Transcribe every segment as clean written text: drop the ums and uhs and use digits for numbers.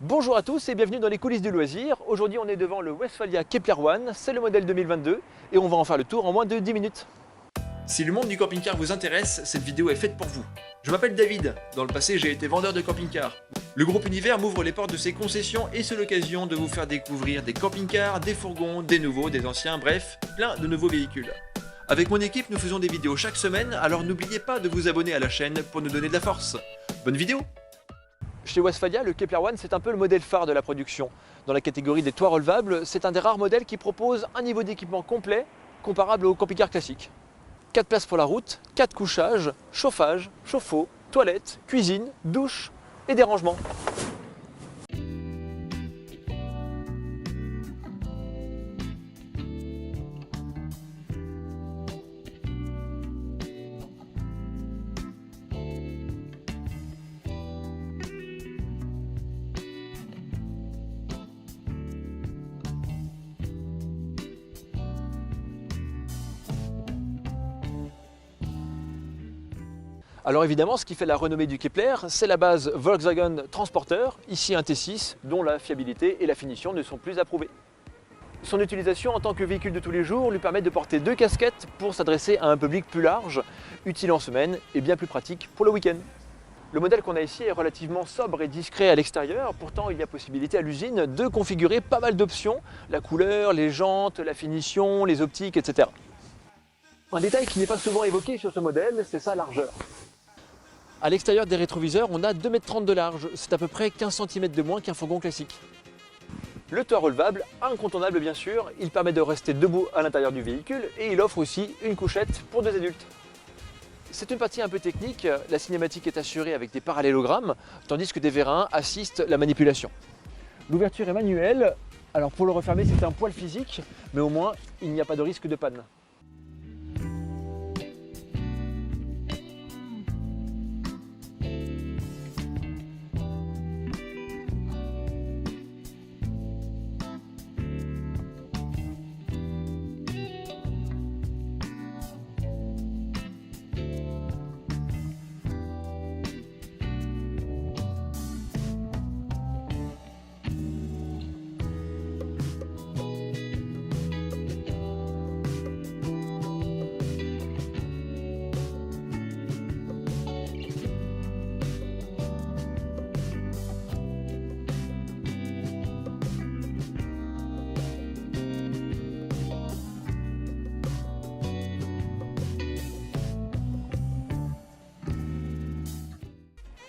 Bonjour à tous et bienvenue dans les coulisses du loisir. Aujourd'hui on est devant le Westfalia Kepler One, c'est le modèle 2022 et on va en faire le tour en moins de 10 minutes. Si le monde du camping-car vous intéresse, cette vidéo est faite pour vous. Je m'appelle David, dans le passé j'ai été vendeur de camping-car. Le groupe Univers m'ouvre les portes de ses concessions et c'est l'occasion de vous faire découvrir des camping-cars, des fourgons, des nouveaux, des anciens, bref, plein de nouveaux véhicules. Avec mon équipe nous faisons des vidéos chaque semaine, alors n'oubliez pas de vous abonner à la chaîne pour nous donner de la force. Bonne vidéo! Chez Westfalia, le Kepler One, c'est un peu le modèle phare de la production. Dans la catégorie des toits relevables, c'est un des rares modèles qui propose un niveau d'équipement complet, comparable au camping-car classique. 4 places pour la route, 4 couchages, chauffage, chauffe-eau, toilettes, cuisine, douche et des rangements. Alors évidemment, ce qui fait la renommée du Kepler, c'est la base Volkswagen Transporter, ici un T6, dont la fiabilité et la finition ne sont plus approuvées. Son utilisation en tant que véhicule de tous les jours lui permet de porter 2 casquettes pour s'adresser à un public plus large, utile en semaine et bien plus pratique pour le week-end. Le modèle qu'on a ici est relativement sobre et discret à l'extérieur, pourtant il y a possibilité à l'usine de configurer pas mal d'options, la couleur, les jantes, la finition, les optiques, etc. Un détail qui n'est pas souvent évoqué sur ce modèle, c'est sa largeur. À l'extérieur des rétroviseurs, on a 2,30 m de large, c'est à peu près 15 cm de moins qu'un fourgon classique. Le toit relevable, incontournable bien sûr, il permet de rester debout à l'intérieur du véhicule et il offre aussi une couchette pour 2 adultes. C'est une partie un peu technique, la cinématique est assurée avec des parallélogrammes, tandis que des vérins assistent la manipulation. L'ouverture est manuelle, alors pour le refermer c'est un poil physique, mais au moins il n'y a pas de risque de panne.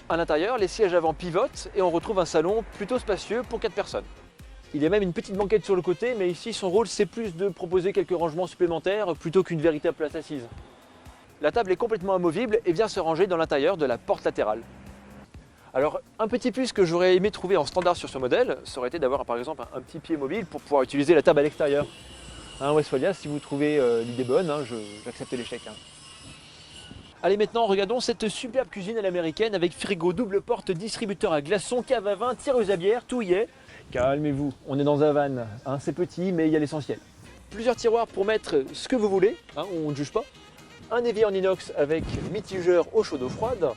À l'intérieur, les sièges avant pivotent et on retrouve un salon plutôt spacieux pour 4 personnes. Il y a même une petite banquette sur le côté, mais ici son rôle c'est plus de proposer quelques rangements supplémentaires plutôt qu'une véritable place assise. La table est complètement amovible et vient se ranger dans l'intérieur de la porte latérale. Alors un petit plus que j'aurais aimé trouver en standard sur ce modèle, ça aurait été d'avoir par exemple un petit pied mobile pour pouvoir utiliser la table à l'extérieur. Westfalia, si vous trouvez l'idée bonne, j'accepte l'échec. Allez maintenant regardons cette superbe cuisine à l'américaine avec frigo, double porte, distributeur à glaçons, cave à vin, tireuse à bière, tout y est. Calmez-vous, on est dans un van, c'est petit mais il y a l'essentiel. Plusieurs tiroirs pour mettre ce que vous voulez, on ne juge pas. Un évier en inox avec mitigeur eau chaude eau froide.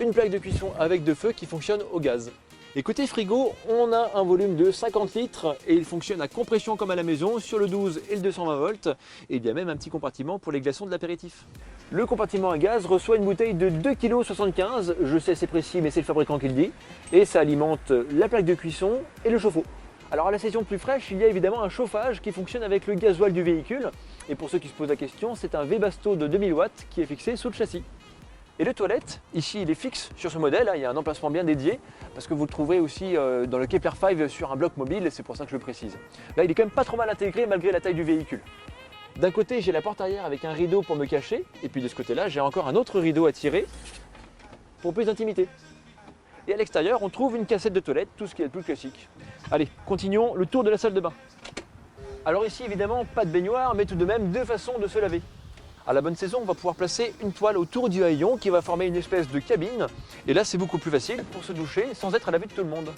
Une plaque de cuisson avec 2 feux qui fonctionne au gaz. Et côté frigo, on a un volume de 50 litres et il fonctionne à compression comme à la maison sur le 12 et le 220 volts. Et il y a même un petit compartiment pour les glaçons de l'apéritif. Le compartiment à gaz reçoit une bouteille de 2,75 kg, je sais c'est précis mais c'est le fabricant qui le dit. Et ça alimente la plaque de cuisson et le chauffe-eau. Alors à la saison plus fraîche, il y a évidemment un chauffage qui fonctionne avec le gasoil du véhicule. Et pour ceux qui se posent la question, c'est un Webasto de 2000 watts qui est fixé sous le châssis. Et le toilette, ici il est fixe sur ce modèle, il y a un emplacement bien dédié, parce que vous le trouverez aussi dans le Kepler 5 sur un bloc mobile, et c'est pour ça que je le précise. Là il est quand même pas trop mal intégré malgré la taille du véhicule. D'un côté j'ai la porte arrière avec un rideau pour me cacher, et puis de ce côté-là j'ai encore un autre rideau à tirer pour plus d'intimité. Et à l'extérieur on trouve une cassette de toilette, tout ce qui est le plus classique. Allez, continuons le tour de la salle de bain. Alors ici évidemment pas de baignoire, mais tout de même 2 façons de se laver. À la bonne saison, on va pouvoir placer une toile autour du haillon qui va former une espèce de cabine. Et là, c'est beaucoup plus facile pour se doucher sans être à la vue de tout le monde.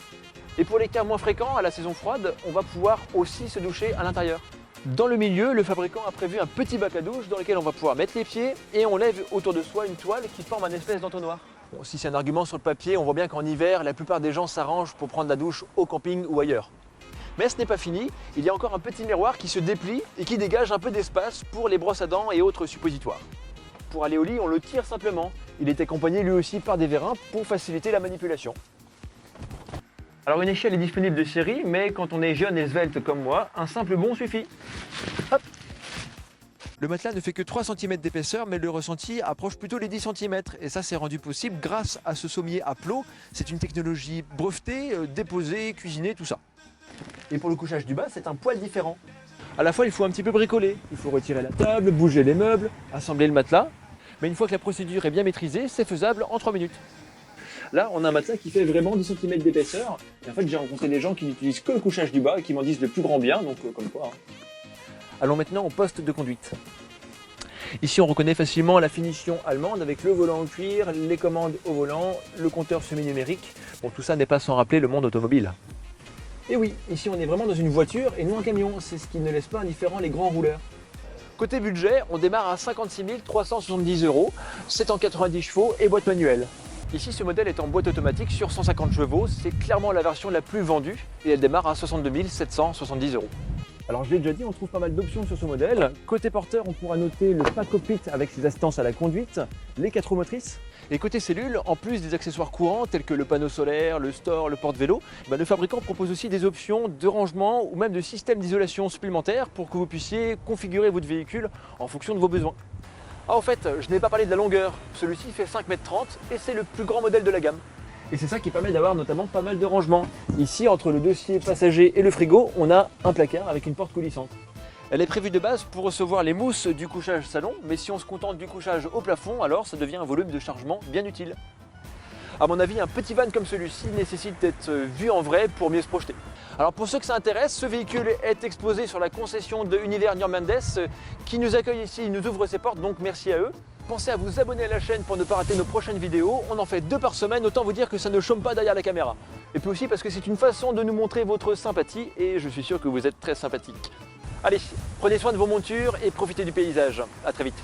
Et pour les cas moins fréquents, à la saison froide, on va pouvoir aussi se doucher à l'intérieur. Dans le milieu, le fabricant a prévu un petit bac à douche dans lequel on va pouvoir mettre les pieds et on lève autour de soi une toile qui forme un espèce d'entonnoir. Bon, si c'est un argument sur le papier, on voit bien qu'en hiver, la plupart des gens s'arrangent pour prendre la douche au camping ou ailleurs. Mais ce n'est pas fini, il y a encore un petit miroir qui se déplie et qui dégage un peu d'espace pour les brosses à dents et autres suppositoires. Pour aller au lit, on le tire simplement. Il est accompagné lui aussi par des vérins pour faciliter la manipulation. Alors une échelle est disponible de série, mais quand on est jeune et svelte comme moi, un simple bond suffit. Hop. Le matelas ne fait que 3 cm d'épaisseur, mais le ressenti approche plutôt les 10 cm. Et ça, c'est rendu possible grâce à ce sommier à plot. C'est une technologie brevetée, déposée, cuisinée, tout ça. Et pour le couchage du bas, c'est un poil différent. À la fois, il faut un petit peu bricoler. Il faut retirer la table, bouger les meubles, assembler le matelas. Mais une fois que la procédure est bien maîtrisée, c'est faisable en 3 minutes. Là, on a un matelas qui fait vraiment 10 cm d'épaisseur. Et en fait, j'ai rencontré des gens qui n'utilisent que le couchage du bas et qui m'en disent le plus grand bien, donc comme quoi. Allons maintenant au poste de conduite. Ici, on reconnaît facilement la finition allemande avec le volant en cuir, les commandes au volant, le compteur semi-numérique. Bon, tout ça n'est pas sans rappeler le monde automobile. Et oui, ici on est vraiment dans une voiture et non un camion, c'est ce qui ne laisse pas indifférent les grands rouleurs. Côté budget, on démarre à 56 370 €, 790 chevaux et boîte manuelle. Ici, ce modèle est en boîte automatique sur 150 chevaux, c'est clairement la version la plus vendue et elle démarre à 62 770 €. Alors je l'ai déjà dit, on trouve pas mal d'options sur ce modèle. Côté porteur, on pourra noter le pack cockpit avec ses assistances à la conduite, les 4 roues motrices. Et côté cellule, en plus des accessoires courants tels que le panneau solaire, le store, le porte-vélo, le fabricant propose aussi des options de rangement ou même de système d'isolation supplémentaire pour que vous puissiez configurer votre véhicule en fonction de vos besoins. Ah, en fait, je n'ai pas parlé de la longueur. Celui-ci fait 5,30 m et c'est le plus grand modèle de la gamme. Et c'est ça qui permet d'avoir notamment pas mal de rangements. Ici, entre le dossier passager et le frigo, on a un placard avec une porte coulissante. Elle est prévue de base pour recevoir les mousses du couchage salon, mais si on se contente du couchage au plafond, alors ça devient un volume de chargement bien utile. À mon avis, un petit van comme celui-ci nécessite d'être vu en vrai pour mieux se projeter. Alors pour ceux que ça intéresse, ce véhicule est exposé sur la concession de Univers Nurmendes qui nous accueille ici, nous ouvre ses portes, donc merci à eux. Pensez à vous abonner à la chaîne pour ne pas rater nos prochaines vidéos. On en fait 2 par semaine, autant vous dire que ça ne chôme pas derrière la caméra. Et puis aussi parce que c'est une façon de nous montrer votre sympathie et je suis sûr que vous êtes très sympathique. Allez, prenez soin de vos montures et profitez du paysage. À très vite.